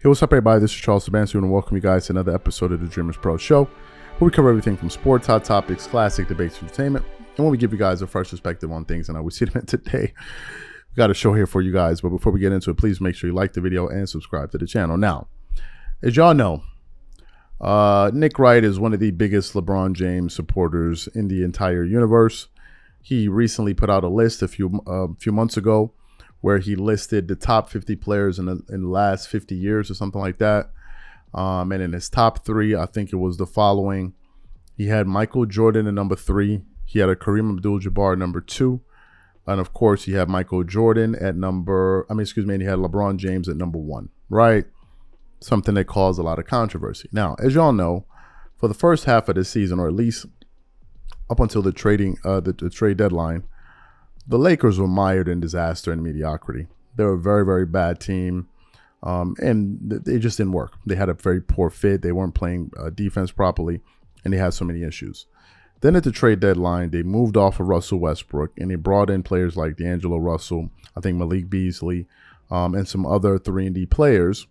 Hey, what's up, everybody? This is Charles Sebastian, and welcome you guys to another episode of the Dreamerspro Show, where we cover everything from sports, hot topics, classic debates, entertainment, and when we give you guys a fresh perspective on things and how we see them today. We got a show here for you guys, but before we get into it, please make sure you like the video and subscribe to the channel. Now, as y'all know, Nick Wright is one of the biggest LeBron James supporters in the entire universe. He recently put out a list a few months ago where he listed the top 50 players in the last 50 years or something like that. And in his top three, I think it was the following. He had Michael Jordan at number 3. He had a Kareem Abdul-Jabbar at number 2. And of course, he had Michael Jordan at and he had LeBron James at number 1, right? Something that caused a lot of controversy. Now, as y'all know, for the first half of the season, or at least up until the trade deadline, the Lakers were mired in disaster and mediocrity. They were a very, very bad team, and they just didn't work. They had a very poor fit. They weren't playing defense properly, and they had so many issues. Then at the trade deadline, they moved off of Russell Westbrook, and they brought in players like D'Angelo Russell, I think Malik Beasley, and some other 3-and-D players,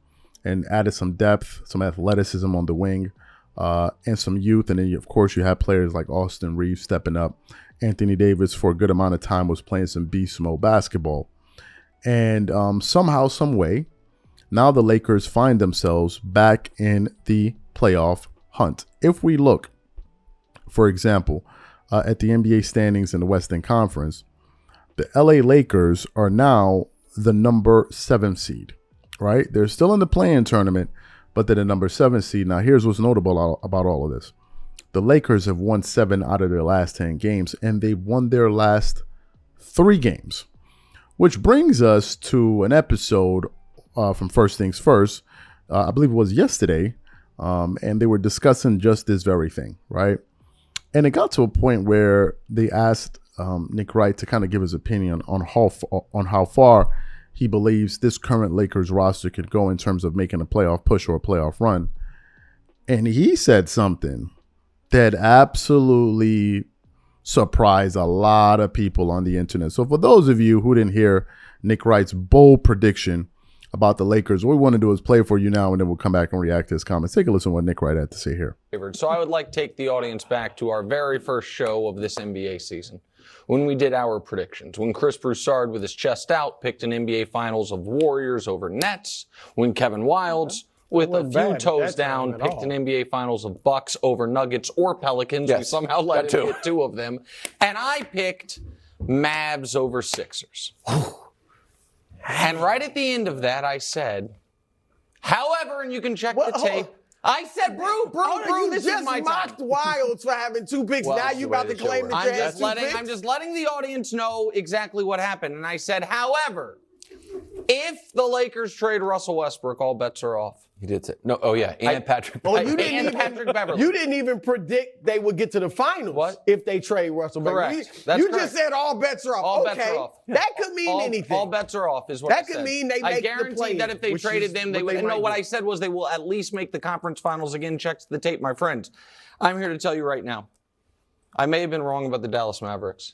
and added some depth, some athleticism on the wing, and some youth. And then, of course, you have players like Austin Reeves stepping up. Anthony Davis, for a good amount of time, was playing some beast mode basketball. And somehow, some way, now the Lakers find themselves back in the playoff hunt. If we look, for example, at the NBA standings in the Western Conference, the LA Lakers are now the number 7 seed, right? They're still in the play-in tournament, but they're the number 7 seed. Now, here's what's notable about all of this. The Lakers have won 7 out of their last 10 games, and they've won their last 3 games, which brings us to an episode from First Things First. I believe it was yesterday, and they were discussing just this very thing, right? And it got to a point where they asked Nick Wright to kind of give his opinion on how far he believes this current Lakers roster could go in terms of making a playoff push or a playoff run. And he said something that absolutely surprised a lot of people on the internet. So for those of you who didn't hear Nick Wright's bold prediction about the Lakers, what we want to do is play for you now, and then we'll come back and react to his comments. Take a listen to what Nick Wright had to say here. So I would like to take the audience back to our very first show of this NBA season, when we did our predictions, when Chris Broussard, with his chest out, picked an NBA Finals of Warriors over Nets, when Kevin Wildes, with a few toes down, picked an NBA Finals of Bucks over Nuggets or Pelicans. Yes, we somehow let him get 2 of them. And I picked Mavs over Sixers. And right at the end of that, I said, however, and you can check the tape, I said, Brew, this is my time. You just mocked Wildes for having 2 picks. Well, now you about to claim that you had 2 picks? I'm just letting the audience know exactly what happened. And I said, however, if the Lakers trade Russell Westbrook, all bets are off. He did say no. Oh yeah, and Patrick. Oh, Patrick Beverley. You didn't even predict they would get to the finals if they trade Russell. Correct. You just said all bets are off. All bets are off. That could mean anything. All bets are off is what I said. That could mean they make the play. I guaranteed that if they traded them, they would. And no, what I said was they will at least make the conference finals again. Check the tape, my friends. I'm here to tell you right now, I may have been wrong about the Dallas Mavericks.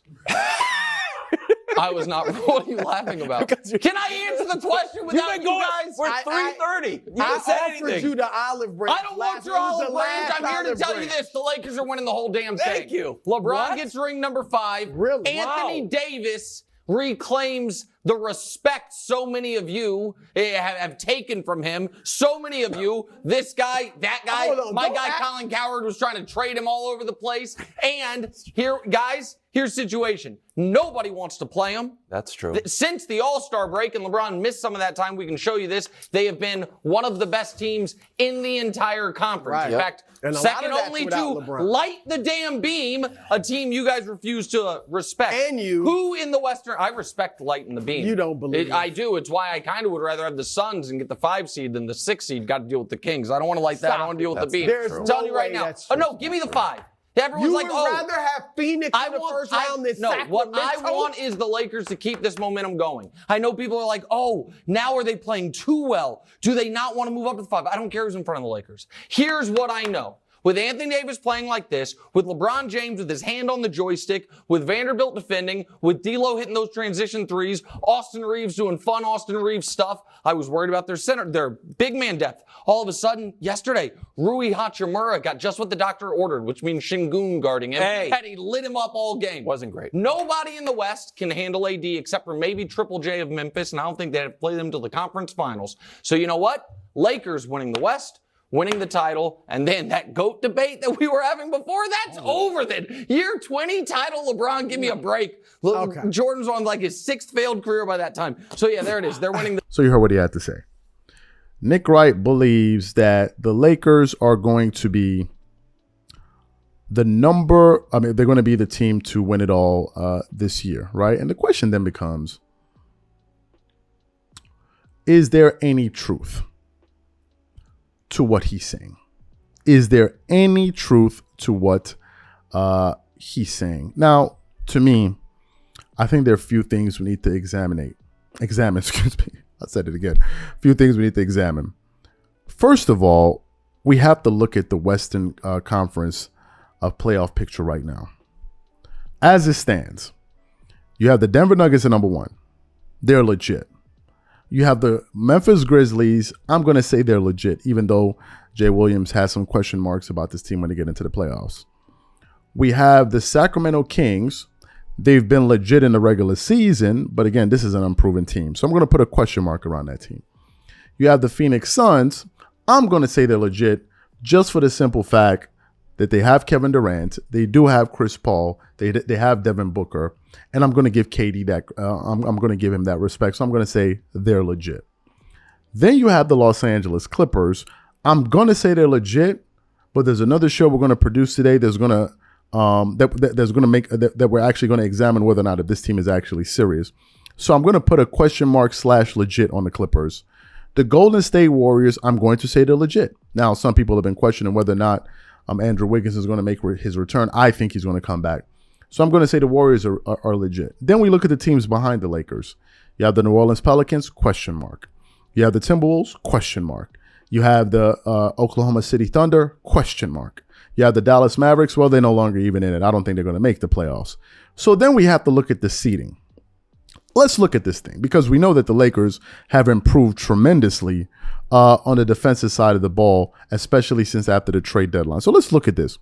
I was not. What are you laughing about? Can I answer the question without you guys? We're 3:30. I offered you the olive branch. I don't want your olive branch. I'm here to tell you this. The Lakers are winning the whole damn thing. Thank you. LeBron gets ring number 5. Really? Anthony Davis reclaims the respect so many of you have taken from him. So many of you, this guy, that guy, my guy Colin Cowherd was trying to trade him all over the place. And here, guys, here's the situation. Nobody wants to play him. That's true. Since the All-Star break, and LeBron missed some of that time, we can show you this, they have been one of the best teams in the entire conference. Right. In fact, second only to Light the Damn Beam, a team you guys refuse to respect. And you. Who in the Western, I respect Light and the Beam. You don't believe it. I do. It's why I kind of would rather have the Suns and get the 5 seed than the 6 seed. Got to deal with the Kings. I don't want to like that. I don't want to deal with the Beam. I'm telling you right now. Oh, no, give me the 5. Everyone's you like, would rather have Phoenix in the first round than Sacramento? What I want is the Lakers to keep this momentum going. I know people are like, oh, now are they playing too well? Do they not want to move up to 5? I don't care who's in front of the Lakers. Here's what I know. with Anthony Davis playing like this, with LeBron James with his hand on the joystick, with Vanderbilt defending, with D'Lo hitting those transition threes, Austin Reeves doing fun Austin Reeves stuff. I was worried about their big man depth. All of a sudden, yesterday, Rui Hachimura got just what the doctor ordered, which means Şengün guarding him. And he lit him up all game. Wasn't great. Nobody in the West can handle AD except for maybe Triple J of Memphis, and I don't think they have to play them to the conference finals. So you know what? Lakers winning the West, winning the title, and then that GOAT debate that we were having before, that's over then. Year 20 title, LeBron, give me a break. Look, Jordan's on like his 6th failed career by that time. So yeah, there it is. They're winning the... So you heard what he had to say. Nick Wright believes that the Lakers are going to be they're going to be the team to win it all this year, right? And the question then becomes, is there any truth to what he's saying? Is there any truth to what he's saying? Now, to me, I think there are a few things we need to examine, excuse me. I said it again. A few things we need to examine. First of all, we have to look at the Western Conference playoff picture right now. As it stands, you have the Denver Nuggets at number 1. They're legit. You have the Memphis Grizzlies. I'm going to say they're legit, even though Jay Williams has some question marks about this team when they get into the playoffs. We have the Sacramento Kings. They've been legit in the regular season, but again, this is an unproven team. So I'm going to put a question mark around that team. You have the Phoenix Suns. I'm going to say they're legit just for the simple fact that they have Kevin Durant. They do have Chris Paul. They have Devin Booker. And I'm going to give KD that. I'm going to give him that respect. So I'm going to say they're legit. Then you have the Los Angeles Clippers. I'm going to say they're legit, but there's another show we're going to produce today. There's going to that we're actually going to examine whether or not if this team is actually serious. So I'm going to put a question mark / legit on the Clippers. The Golden State Warriors, I'm going to say they're legit. Now, some people have been questioning whether or not Andrew Wiggins is going to make his return. I think he's going to come back. So I'm going to say the Warriors are legit. Then we look at the teams behind the Lakers. You have the New Orleans Pelicans, question mark. You have the Timberwolves, question mark. You have the Oklahoma City Thunder, question mark. You have the Dallas Mavericks. Well, they're no longer even in it. I don't think they're going to make the playoffs. So then we have to look at the seeding. Let's look at this thing because we know that the Lakers have improved tremendously on the defensive side of the ball, especially since after the trade deadline. So let's look at this.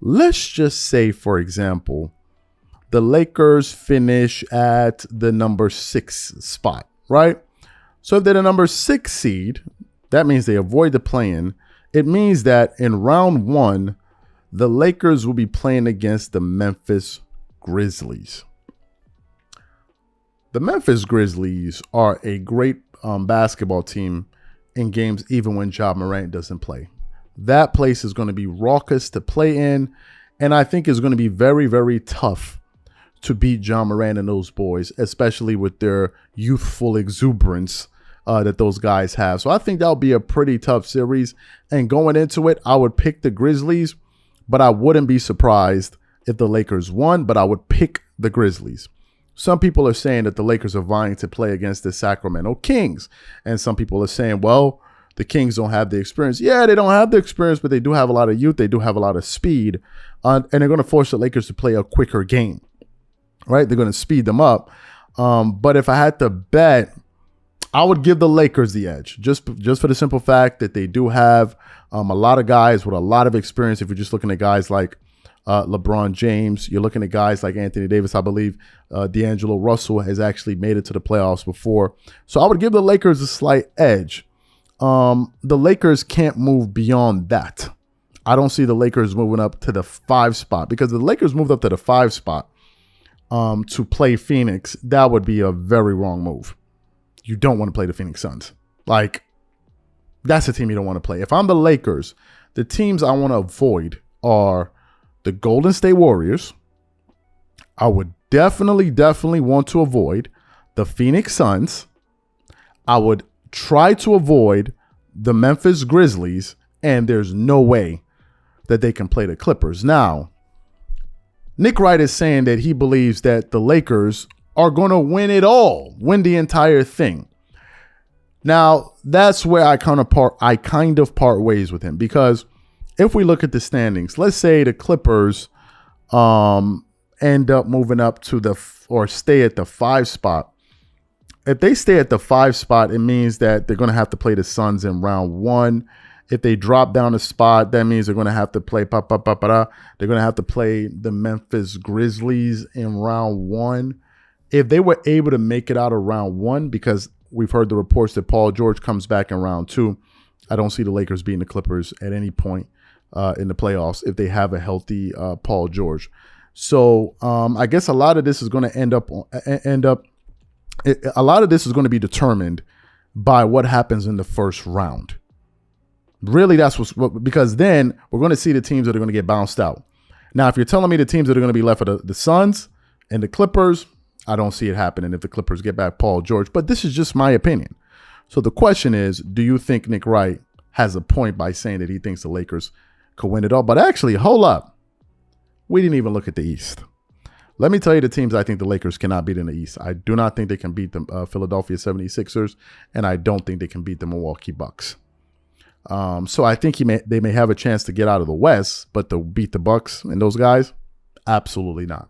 Let's just say, for example, the Lakers finish at the number 6 spot, right? So if they're the number 6 seed, that means they avoid the play-in. It means that in round 1, the Lakers will be playing against the Memphis Grizzlies. The Memphis Grizzlies are a great basketball team in games even when Ja Morant doesn't play. That place is going to be raucous to play in, and I think it's going to be very, very tough to beat Ja Morant and those boys, especially with their youthful exuberance that those guys have. So I think that'll be a pretty tough series. And going into it, I would pick the Grizzlies, but I wouldn't be surprised if the Lakers won, but I would pick the Grizzlies. Some people are saying that the Lakers are vying to play against the Sacramento Kings. And some people are saying, well, the Kings don't have the experience. Yeah, they don't have the experience, but they do have a lot of youth. They do have a lot of speed. And they're going to force the Lakers to play a quicker game, right? They're going to speed them up. But if I had to bet, I would give the Lakers the edge just for the simple fact that they do have a lot of guys with a lot of experience. If you're just looking at guys like LeBron James, you're looking at guys like Anthony Davis. I believe D'Angelo Russell has actually made it to the playoffs before. So I would give the Lakers a slight edge. The Lakers can't move beyond that. I don't see the Lakers moving up to the 5 spot because the Lakers moved up to the 5 spot to play Phoenix. That would be a very wrong move. You don't want to play the Phoenix Suns. Like, that's a team you don't want to play. If I'm the Lakers, the teams I want to avoid are the Golden State Warriors. I would definitely want to avoid the Phoenix Suns. I would try to avoid the Memphis Grizzlies, and there's no way that they can play the Clippers. Now, Nick Wright is saying that he believes that the Lakers are going to win it all, win the entire thing. Now, that's where I kind of part ways with him, because if we look at the standings, let's say the Clippers end up moving up to or stay at the 5 spot. If they stay at the 5 spot, it means that they're going to have to play the Suns in round 1. If they drop down a spot, that means they're going to have to play They're going to have to play the Memphis Grizzlies in round 1. If they were able to make it out of round 1, because we've heard the reports that Paul George comes back in round 2, I don't see the Lakers beating the Clippers at any point in the playoffs if they have a healthy Paul George. So I guess a lot of this is going to a lot of this is going to be determined by what happens in the first round. Really, that's because then we're going to see the teams that are going to get bounced out. Now, if you're telling me the teams that are going to be left are the Suns and the Clippers, I don't see it happening if the Clippers get back Paul George. But this is just my opinion. So the question is, do you think Nick Wright has a point by saying that he thinks the Lakers could win it all? But actually, hold up. We didn't even look at the East. Let me tell you the teams I think the Lakers cannot beat in the East. I do not think they can beat the Philadelphia 76ers, and I don't think they can beat the Milwaukee Bucks. So I think they may have a chance to get out of the West, but to beat the Bucks and those guys, absolutely not.